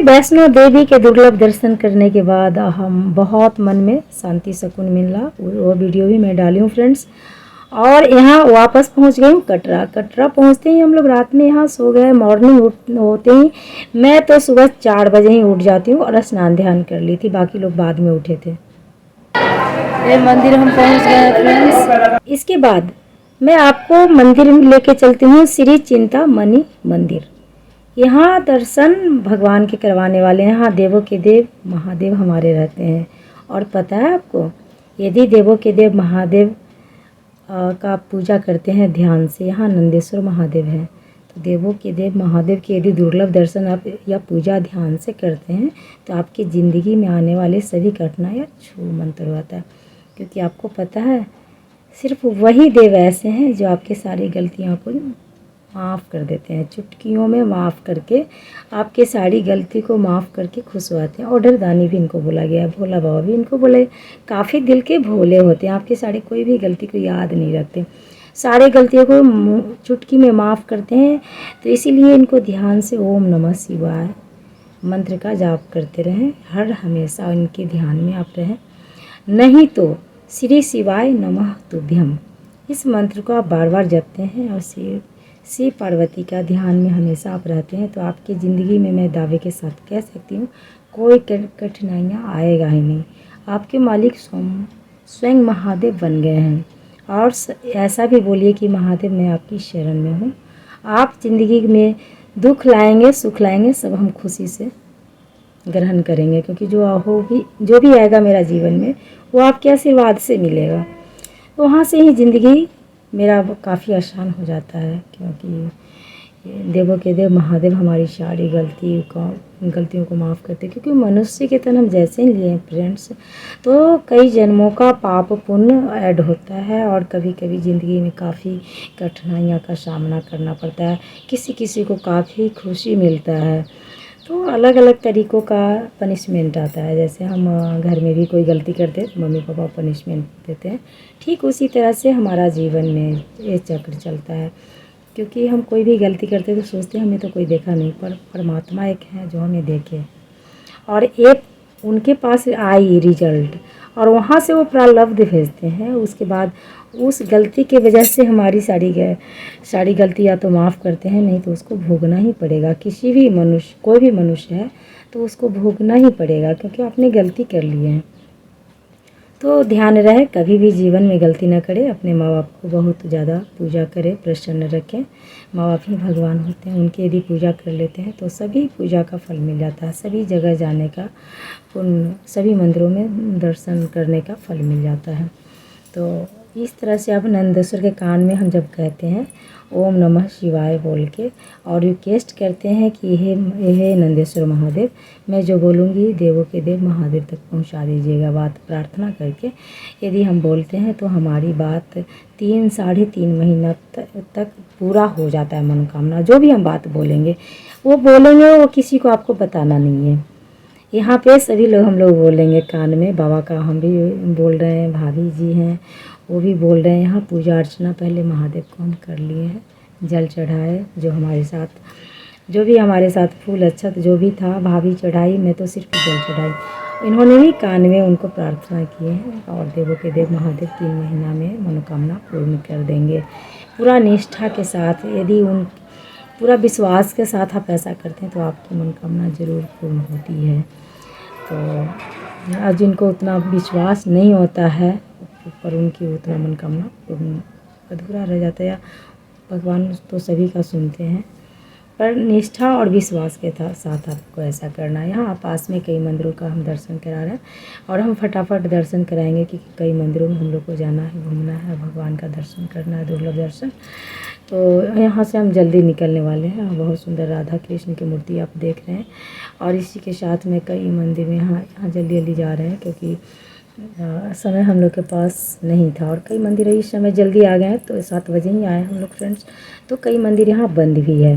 वैष्णो देवी के दुर्लभ दर्शन करने के बाद हम बहुत मन में शांति सुकून मिला। वो वीडियो भी मैं डाली हूँ फ्रेंड्स। और यहाँ वापस पहुँच गई हूँ कटरा। कटरा पहुँचते ही हम लोग रात में यहाँ सो गए। मॉर्निंग होते ही मैं तो सुबह 4 बजे ही उठ जाती हूँ और स्नान ध्यान कर ली थी, बाकी लोग बाद में उठे थे। ये मंदिर हम पहुँच गए फ्रेंड्स। इसके बाद मैं आपको मंदिर में लेके चलती हूँ, श्री चिंतामणि मंदिर। यहाँ दर्शन भगवान के करवाने वाले हैं। यहाँ देवों के देव महादेव हमारे रहते हैं। और पता है आपको, यदि देवों के देव महादेव का पूजा करते हैं ध्यान से, यहाँ नंदेश्वर महादेव हैं, तो देवों के देव महादेव के यदि दुर्लभ दर्शन आप या पूजा ध्यान से करते हैं तो आपकी ज़िंदगी में आने वाले सभी कठिनाइयाँ छू मंतर होता है। क्योंकि आपको पता है सिर्फ वही देव ऐसे हैं जो आपकी सारी गलतियों को माफ़ कर देते हैं। चुटकियों में माफ़ करके आपके सारी गलती को माफ़ करके खुश होते हैं। और डरदानी भी इनको बोला गया है, भोला बाबा भी इनको बोले। काफ़ी दिल के भोले होते हैं, आपकी सारी कोई भी गलती को याद नहीं रखते, सारे गलतियों को चुटकी में माफ़ करते हैं। तो इसीलिए इनको ध्यान से ओम नमः शिवाय मंत्र का जाप करते रहें। हर हमेशा इनके ध्यान में आप रहें। नहीं तो श्री शिवाय नमः तुभ्यम, इस मंत्र को आप बार बार जपते हैं और शिव पार्वती का ध्यान में हमेशा आप रहते हैं तो आपकी ज़िंदगी में मैं दावे के साथ कह सकती हूँ कोई कठिनाइयाँ आएगा ही नहीं। आपके मालिक स्वयं महादेव बन गए हैं। और ऐसा भी बोलिए कि महादेव मैं आपकी शरण में हूँ। आप ज़िंदगी में दुख लाएंगे सुख लाएंगे सब हम खुशी से ग्रहण करेंगे, क्योंकि जो भी आएगा मेरा जीवन में वो आपके आशीर्वाद से मिलेगा। तो वहाँ से ही ज़िंदगी मेरा काफ़ी आसान हो जाता है, क्योंकि देवों के देव महादेव हमारी सारी गलतियों को माफ़ करते हैं। क्योंकि मनुष्य के तन हम जैसे ही लिए फ्रेंड्स, तो कई जन्मों का पाप पुण्य ऐड होता है और कभी कभी ज़िंदगी में काफ़ी कठिनाइयों का सामना करना पड़ता है। किसी किसी को काफ़ी खुशी मिलता है, तो अलग अलग तरीक़ों का पनिशमेंट आता है। जैसे हम घर में भी कोई गलती करते हैं तो मम्मी पापा पनिशमेंट देते हैं, ठीक उसी तरह से हमारा जीवन में ये चक्र चलता है। क्योंकि हम कोई भी गलती करते हैं तो सोचते हैं हमें तो कोई देखा नहीं, पर परमात्मा एक है जो हमें देखे और एक उनके पास आई रिजल्ट और वहाँ से वो प्रारब्ध भेजते हैं। उसके बाद उस गलती के वजह से हमारी सारी गलती या तो माफ़ करते हैं, नहीं तो उसको भोगना ही पड़ेगा। किसी भी मनुष्य, कोई भी मनुष्य है तो उसको भोगना ही पड़ेगा, क्योंकि आपने गलती कर ली है। तो ध्यान रहे कभी भी जीवन में गलती ना करें। अपने माँ बाप को बहुत ज़्यादा पूजा करें, प्रसन्न रखें। माँ बाप ही भगवान होते हैं, उनकी यदि पूजा कर लेते हैं तो सभी पूजा का फल मिल जाता है। सभी जगह जाने का पुण्य, सभी मंदिरों में दर्शन करने का फल मिल जाता है। तो इस तरह से अब नंदेश्वर के कान में हम जब कहते हैं ओम नमः शिवाय बोल के और रिक्वेस्ट करते हैं कि हे नंदेश्वर महादेव, मैं जो बोलूँगी देवों के देव महादेव तक पहुंचा दीजिएगा बात, प्रार्थना करके यदि हम बोलते हैं तो हमारी बात 3-3.5 महीना तक पूरा हो जाता है। मनोकामना जो भी हम बात बोलेंगे वो किसी को आपको बताना नहीं है। यहाँ पे सभी लोग हम लोग बोलेंगे कान में। बाबा का हम भी बोल रहे हैं, भाभी जी हैं वो भी बोल रहे हैं। यहाँ पूजा अर्चना पहले महादेव को हम कर लिए हैं, जल चढ़ाए, जो भी हमारे साथ फूल अक्षत जो भी था भाभी चढ़ाई, मैं तो सिर्फ जल चढ़ाई। इन्होंने भी कान में उनको प्रार्थना किए हैं और देवों के देव महादेव 3 महीना में मनोकामना पूर्ण कर देंगे। पूरा निष्ठा के साथ, यदि पूरा विश्वास के साथ आप ऐसा करते हैं तो आपकी मनोकामना ज़रूर पूर्ण होती है। तो जिनको उतना विश्वास नहीं होता है पर उनकी उतना मनोकामना अधूरा रह जाता है। भगवान तो सभी का सुनते हैं, पर निष्ठा और विश्वास के साथ आपको ऐसा करना है। यहाँ पास में कई मंदिरों का हम दर्शन करा रहे हैं और हम फटाफट दर्शन कराएंगे कि कई मंदिरों में हम लोग को जाना है, घूमना है, भगवान का दर्शन करना है, दुर्लभ दर्शन। तो यहाँ से हम जल्दी निकलने वाले हैं। बहुत सुंदर राधा कृष्ण की मूर्ति आप देख रहे हैं और इसी के साथ में कई मंदिर में यहाँ जल्दी जा रहे हैं, क्योंकि समय हम लोग के पास नहीं था और कई मंदिर इस समय जल्दी आ गए हैं। तो 7 बजे ही आए हम लोग फ्रेंड्स, तो कई मंदिर यहाँ बंद भी है।